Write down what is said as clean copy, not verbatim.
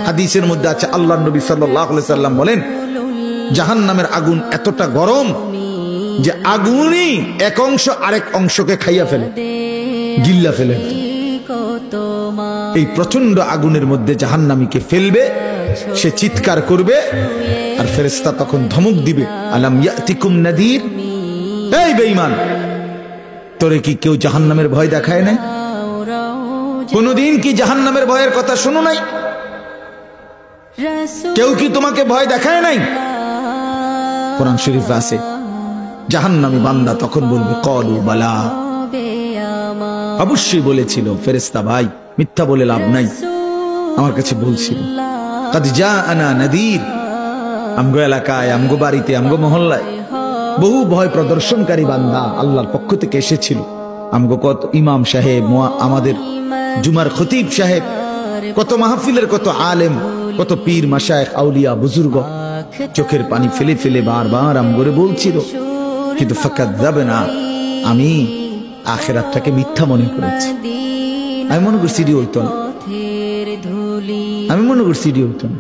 হাদিসের মধ্যে আছে, আল্লাহর নবী সাল্লাল্লাহু আলাইহি সাল্লাম বলেন, জাহান্নামের আগুন এতটা গরম যে আগুনই এক অংশ আরেক অংশকে খাইয়া ফেলে, গিল্লা ফেলে। এই প্রচন্ড আগুনের মধ্যে জাহান্নামীকে ফেলবে, সে চিৎকার করবে, আর ফেরেশতা তখন ধমক দিবে, আলাম ইয়াতিকুম নাদির, এই বেঈমান, তোরে কি কেউ জাহান্নামের ভয় দেখায় নাই? কোনদিন কি জাহান্নামের ভয়ের কথা শুনো নাই? কেউ কি তোমাকে ভয় দেখায় নাই? কোরআন শরীফে আছে, জাহান্নামী বান্দা তখন বলবে, ক্বালু বালা, অবশ্যই বলেছিল ফেরেশতা ভাই, মিথ্যা বলে লাভ নাই, আমার কাছে বলছিল। কাদ জাআনা নাদির, আমগো এলাকায়, আমগো বাড়িতে, আমগো মহল্লায় বহু ভয় প্রদর্শনকারী বান্দা আল্লাহর পক্ষ থেকে এসেছিল। আমগো কত ইমাম সাহেব, আমাদের জুমার খতিব সাহেব, কত মাহফিলের কত আলেম, কত পীর মাশায়েখ, আউলিয়া, বুজুর্গ চোখের পানি ফেলে ফেলে বারবার আমগরে বলছিল, কিন্তু ফাকাযাবনা, আমি আখিরাতটাকে মিথ্যা মনে করেছি। আমি মনে করছি সিডি হইতো না, আমি মনে করছি সিডি হইতো না।